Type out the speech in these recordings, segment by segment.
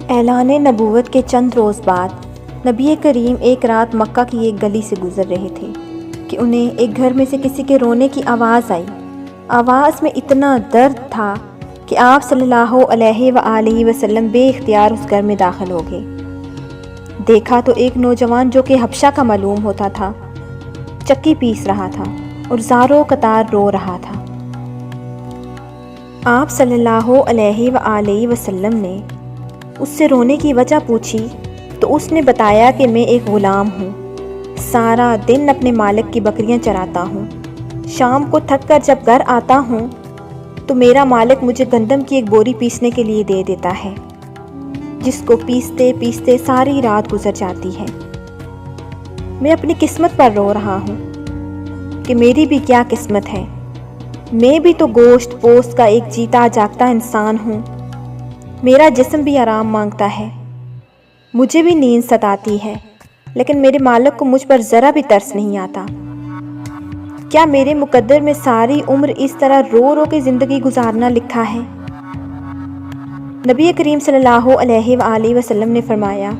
اعلان نبوت کے چند روز بعد نبی کریم ایک رات مکہ کی ایک گلی سے گزر رہے تھے کہ انہیں ایک گھر میں سے کسی کے رونے کی آواز آئی۔ آواز میں اتنا درد تھا کہ آپ صلی اللہ علیہ وآلہ وسلم بے اختیار اس گھر میں داخل ہو گئے۔ دیکھا تو ایک نوجوان جو کہ حبشہ کا معلوم ہوتا تھا چکی پیس رہا تھا اور زاروں قطار رو رہا تھا۔ آپ صلی اللہ علیہ وآلہ وسلم نے اس سے رونے کی وجہ پوچھی تو اس نے بتایا کہ میں ایک غلام ہوں، سارا دن اپنے مالک کی بکریاں چراتا ہوں، شام کو تھک کر جب گھر آتا ہوں تو میرا مالک مجھے گندم کی ایک بوری پیسنے کے لیے دے دیتا ہے، جس کو پیستے پیستے ساری رات گزر جاتی ہے۔ میں اپنی قسمت پر رو رہا ہوں کہ میری بھی کیا قسمت ہے، میں بھی تو گوشت پوست کا ایک جیتا جاگتا انسان ہوں، میرا جسم بھی آرام مانگتا ہے، مجھے بھی نیند ستاتی ہے، لیکن میرے مالک کو مجھ پر ذرا بھی ترس نہیں آتا۔ کیا میرے مقدر میں ساری عمر اس طرح رو رو کے زندگی گزارنا لکھا ہے؟ نبی کریم صلی اللہ علیہ وآلہ وسلم نے فرمایا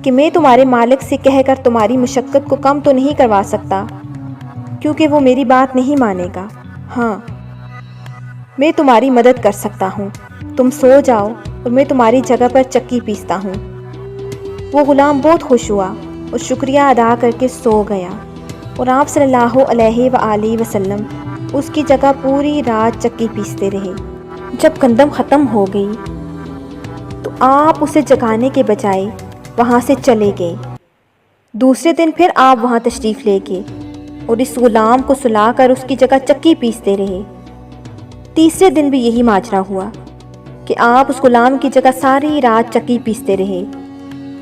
کہ میں تمہارے مالک سے کہہ کر تمہاری مشقت کو کم تو نہیں کروا سکتا، کیونکہ وہ میری بات نہیں مانے گا۔ ہاں، میں تمہاری مدد کر سکتا ہوں، تم سو جاؤ اور میں تمہاری جگہ پر چکی پیستا ہوں۔ وہ غلام بہت خوش ہوا اور شکریہ ادا کر کے سو گیا، اور آپ صلی اللہ علیہ وآلہ وسلم اس کی جگہ پوری رات چکی پیستے رہے۔ جب گندم ختم ہو گئی تو آپ اسے جگانے کے بجائے وہاں سے چلے گئے۔ دوسرے دن پھر آپ وہاں تشریف لے گئے اور اس غلام کو سلا کر اس کی جگہ چکی پیستے رہے۔ تیسرے دن بھی یہی ماجرا ہوا کہ آپ اس غلام کی جگہ ساری رات چکی پیستے رہے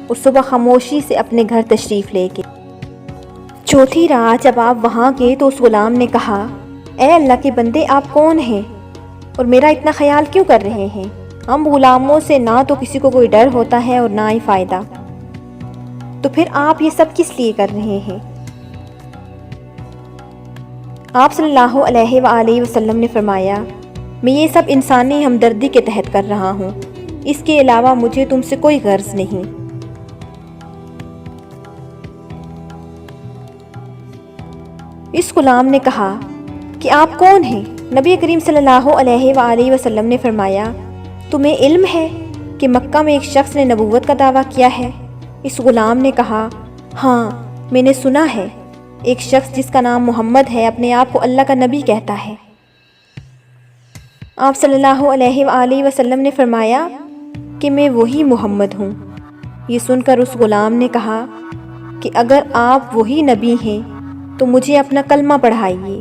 اور صبح خاموشی سے اپنے گھر تشریف لے گئے۔ چوتھی رات جب آپ وہاں گئے تو اس غلام نے کہا، اے اللہ کے بندے، آپ کون ہیں اور میرا اتنا خیال کیوں کر رہے ہیں؟ ہم غلاموں سے نہ تو کسی کو کوئی ڈر ہوتا ہے اور نہ ہی فائدہ، تو پھر آپ یہ سب کس لیے کر رہے ہیں؟ آپ صلی اللہ علیہ وآلہ وسلم نے فرمایا، میں یہ سب انسانی ہمدردی کے تحت کر رہا ہوں، اس کے علاوہ مجھے تم سے کوئی غرض نہیں۔ اس غلام نے کہا کہ آپ کون ہیں؟ نبی کریم صلی اللہ علیہ وآلہ وسلم نے فرمایا، تمہیں علم ہے کہ مکہ میں ایک شخص نے نبوت کا دعویٰ کیا ہے؟ اس غلام نے کہا، ہاں، میں نے سنا ہے، ایک شخص جس کا نام محمد ہے اپنے آپ کو اللہ کا نبی کہتا ہے۔ آپ صلی اللہ علیہ وآلہ وسلم نے فرمایا کہ میں وہی محمد ہوں۔ یہ سن کر اس غلام نے کہا کہ اگر آپ وہی نبی ہیں تو مجھے اپنا کلمہ پڑھائیے،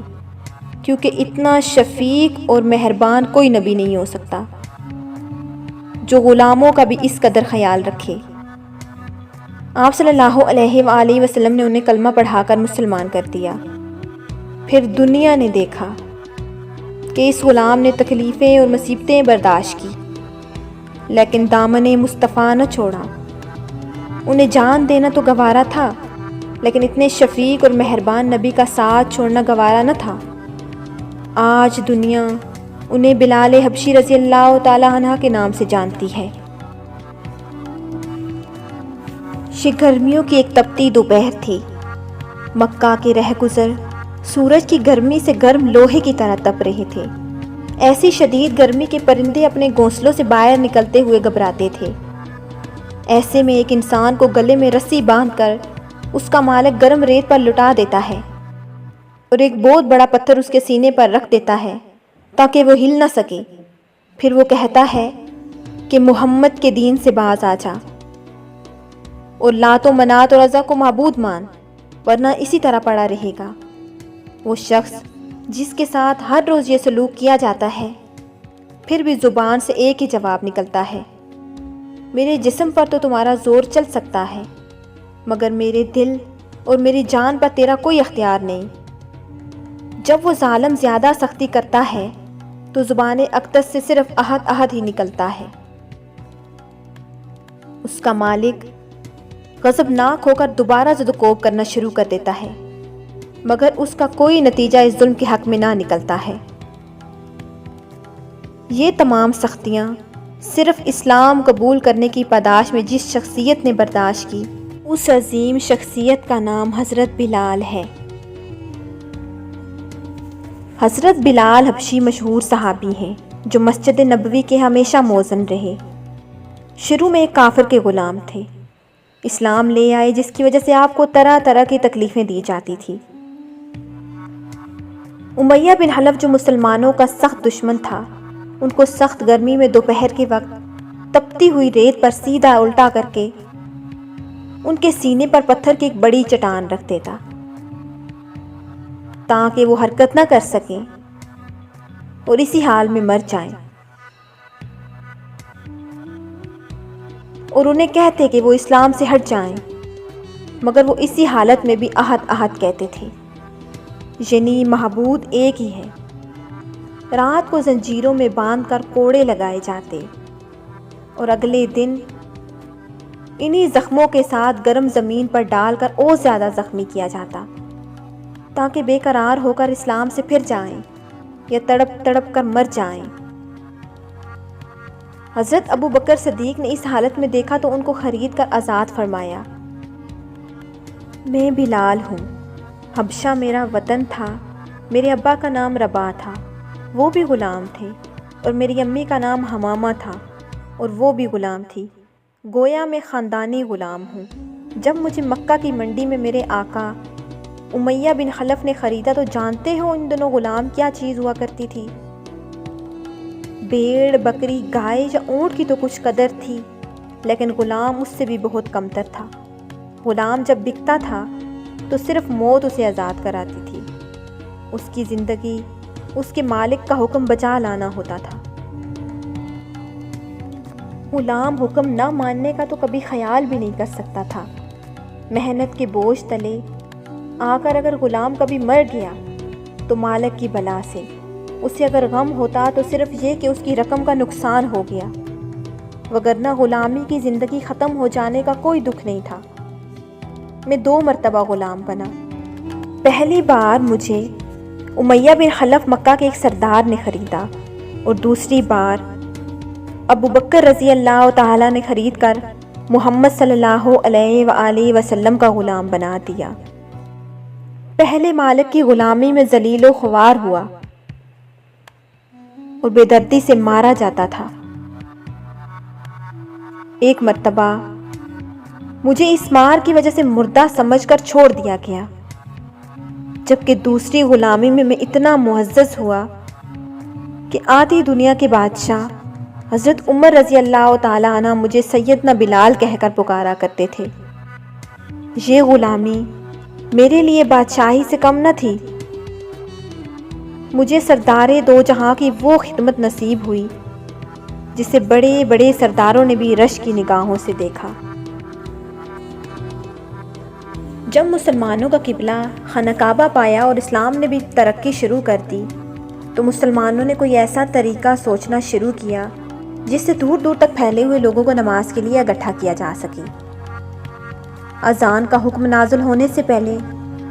کیونکہ اتنا شفیق اور مہربان کوئی نبی نہیں ہو سکتا جو غلاموں کا بھی اس قدر خیال رکھے۔ آپ صلی اللہ علیہ وآلہ وسلم نے انہیں کلمہ پڑھا کر مسلمان کر دیا۔ پھر دنیا نے دیکھا کہ اس غلام نے تکلیفیں اور مصیبتیں برداشت کی، لیکن دامن مصطفیٰ نہ چھوڑا۔ انہیں جان دینا تو گوارا تھا، لیکن اتنے شفیق اور مہربان نبی کا ساتھ چھوڑنا گوارا نہ تھا۔ آج دنیا انہیں بلال حبشی رضی اللہ تعالی عنہ کے نام سے جانتی ہے۔ یہ گرمیوں کی ایک تپتی دوپہر تھی۔ مکہ کے رہگزر سورج کی گرمی سے گرم لوہے کی طرح تپ رہے تھے۔ ایسی شدید گرمی کے پرندے اپنے گھونسلوں سے باہر نکلتے ہوئے گھبراتے تھے۔ ایسے میں ایک انسان کو گلے میں رسی باندھ کر اس کا مالک گرم ریت پر لٹا دیتا ہے اور ایک بہت بڑا پتھر اس کے سینے پر رکھ دیتا ہے تاکہ وہ ہل نہ سکے۔ پھر وہ کہتا ہے کہ محمد کے دین سے باز آ جا اور لات و منات اور عزا کو معبود مان، ورنہ اسی طرح پڑا رہے گا۔ وہ شخص جس کے ساتھ ہر روز یہ سلوک کیا جاتا ہے، پھر بھی زبان سے ایک ہی جواب نکلتا ہے، میرے جسم پر تو تمہارا زور چل سکتا ہے، مگر میرے دل اور میری جان پر تیرا کوئی اختیار نہیں۔ جب وہ ظالم زیادہ سختی کرتا ہے تو زبان اقدس سے صرف احد احد ہی نکلتا ہے۔ اس کا مالک غضبناک ہو کر دوبارہ زد و کوب کرنا شروع کر دیتا ہے، مگر اس کا کوئی نتیجہ اس ظلم کے حق میں نہ نکلتا ہے۔ یہ تمام سختیاں صرف اسلام قبول کرنے کی پاداش میں جس شخصیت نے برداشت کی، اس عظیم شخصیت کا نام حضرت بلال ہے۔ حضرت بلال حبشی مشہور صحابی ہیں جو مسجد نبوی کے ہمیشہ مؤذن رہے۔ شروع میں ایک کافر کے غلام تھے، اسلام لے آئے جس کی وجہ سے آپ کو طرح طرح کی تکلیفیں دی جاتی تھی۔ امیہ بن حلف جو مسلمانوں کا سخت دشمن تھا، ان کو سخت گرمی میں دوپہر کے وقت تپتی ہوئی ریت پر سیدھا الٹا کر کے ان کے سینے پر پتھر کی ایک بڑی چٹان رکھ دیتا تاکہ وہ حرکت نہ کر سکیں اور اسی حال میں مر جائیں، اور انہیں کہتے کہ وہ اسلام سے ہٹ جائیں، مگر وہ اسی حالت میں بھی احد احد کہتے تھے، یعنی معبود ایک ہی ہے۔ رات کو زنجیروں میں باندھ کر کوڑے لگائے جاتے اور اگلے دن انہی زخموں کے ساتھ گرم زمین پر ڈال کر اور زیادہ زخمی کیا جاتا تاکہ بے قرار ہو کر اسلام سے پھر جائیں یا تڑپ تڑپ کر مر جائیں۔ حضرت ابو بکر صدیق نے اس حالت میں دیکھا تو ان کو خرید کر آزاد فرمایا۔ میں بلال ہوں، حبشہ میرا وطن تھا، میرے ابا کا نام ربا تھا، وہ بھی غلام تھے، اور میری امی کا نام حمامہ تھا اور وہ بھی غلام تھی، گویا میں خاندانی غلام ہوں۔ جب مجھے مکہ کی منڈی میں میرے آقا امیہ بن خلف نے خریدا تو جانتے ہو ان دونوں غلام کیا چیز ہوا کرتی تھی؟ بھیڑ، بکری، گائے یا اونٹ کی تو کچھ قدر تھی، لیکن غلام اس سے بھی بہت کمتر تھا۔ غلام جب بکتا تھا تو صرف موت اسے آزاد کراتی تھی، اس کی زندگی اس کے مالک کا حکم بجا لانا ہوتا تھا۔ غلام حکم نہ ماننے کا تو کبھی خیال بھی نہیں کر سکتا تھا۔ محنت کے بوجھ تلے آ کر اگر غلام کبھی مر گیا تو مالک کی بلا سے، اسے اگر غم ہوتا تو صرف یہ کہ اس کی رقم کا نقصان ہو گیا، وگرنہ غلامی کی زندگی ختم ہو جانے کا کوئی دکھ نہیں تھا۔ میں 2 مرتبہ غلام بنا۔ پہلی بار مجھے امیہ بن خلف مکہ کے ایک سردار نے خریدا اور دوسری بار ابو بکر رضی اللہ تعالیٰ نے خرید کر محمد صلی اللہ علیہ وآلہ وسلم کا غلام بنا دیا۔ پہلے مالک کی غلامی میں ذلیل و خوار ہوا اور بے دردی سے مارا جاتا تھا۔ ایک مرتبہ مجھے اس مار کی وجہ سے مردہ سمجھ کر چھوڑ دیا گیا، جبکہ دوسری غلامی میں اتنا معزز ہوا کہ آدھی دنیا کے بادشاہ حضرت عمر رضی اللہ تعالیٰ عنہ مجھے سیدنا بلال کہہ کر پکارا کرتے تھے۔ یہ غلامی میرے لیے بادشاہی سے کم نہ تھی، مجھے سردار دو جہاں کی وہ خدمت نصیب ہوئی جسے بڑے بڑے سرداروں نے بھی رشک کی نگاہوں سے دیکھا۔ جب مسلمانوں کا قبلہ خانہ کعبہ پایا اور اسلام نے بھی ترقی شروع کر دی تو مسلمانوں نے کوئی ایسا طریقہ سوچنا شروع کیا جس سے دور دور تک پھیلے ہوئے لوگوں کو نماز کے لیے اکٹھا کیا جا سکے۔ اذان کا حکم نازل ہونے سے پہلے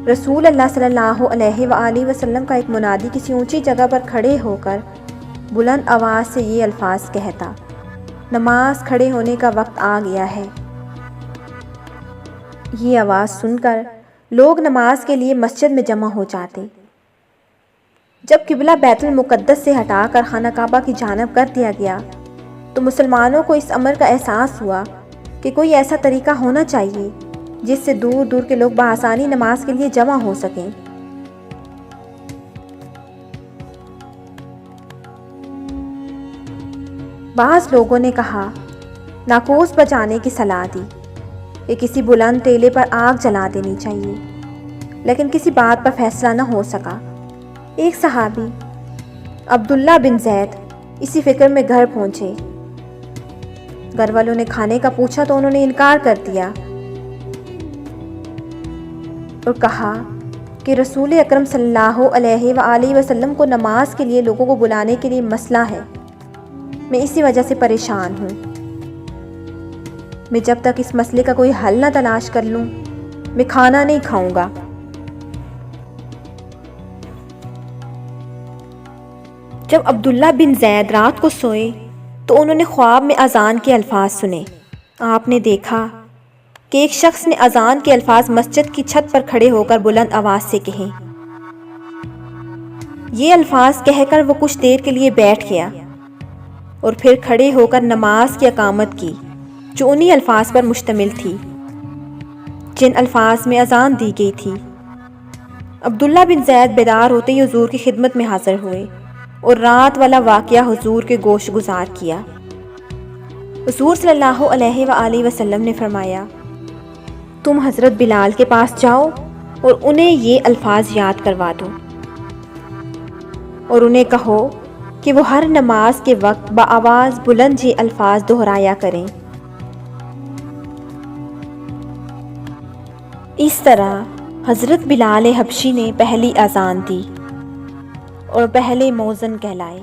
رسول اللہ صلی اللہ علیہ وآلہ وسلم کا ایک منادی کسی اونچی جگہ پر کھڑے ہو کر بلند آواز سے یہ الفاظ کہتا، نماز کھڑے ہونے کا وقت آ گیا ہے۔ یہ آواز سن کر لوگ نماز کے لیے مسجد میں جمع ہو جاتے۔ جب قبلہ بیت المقدس سے ہٹا کر خانہ کعبہ کی جانب کر دیا گیا تو مسلمانوں کو اس امر کا احساس ہوا کہ کوئی ایسا طریقہ ہونا چاہیے جس سے دور دور کے لوگ بآسانی نماز کے لیے جمع ہو سکیں۔ بعض لوگوں نے کہا، ناقوس بجانے کی صلاح دی کہ کسی بلند ٹیلے پر آگ جلا دینی چاہیے، لیکن کسی بات پر فیصلہ نہ ہو سکا۔ ایک صحابی عبداللہ بن زید اسی فکر میں گھر پہنچے۔ گھر والوں نے کھانے کا پوچھا تو انہوں نے انکار کر دیا اور کہا کہ رسول اکرم صلی اللہ علیہ وآلہ وسلم کو نماز کے لیے لوگوں کو بلانے کے لیے مسئلہ ہے، میں اسی وجہ سے پریشان ہوں۔ میں جب تک اس مسئلے کا کوئی حل نہ تلاش کر لوں میں کھانا نہیں کھاؤں گا۔ جب عبداللہ بن زید رات کو سوئے تو انہوں نے خواب میں اذان کے الفاظ سنے۔ آپ نے دیکھا کہ ایک شخص نے اذان کے الفاظ مسجد کی چھت پر کھڑے ہو کر بلند آواز سے کہے۔ یہ الفاظ کہہ کر وہ کچھ دیر کے لیے بیٹھ گیا اور پھر کھڑے ہو کر نماز کی اقامت کی جو انہی الفاظ پر مشتمل تھی جن الفاظ میں اذان دی گئی تھی۔ عبداللہ بن زید بیدار ہوتے ہی حضور کی خدمت میں حاضر ہوئے اور رات والا واقعہ حضور کے گوش گزار کیا۔ حضور صلی اللہ علیہ وآلہ وسلم نے فرمایا، تم حضرت بلال کے پاس جاؤ اور انہیں یہ الفاظ یاد کروا دو اور انہیں کہو کہ وہ ہر نماز کے وقت بآواز بلند یہ الفاظ دہرایا کریں۔ اس طرح حضرت بلال حبشی نے پہلی اذان دی اور پہلے مؤذن کہلائے۔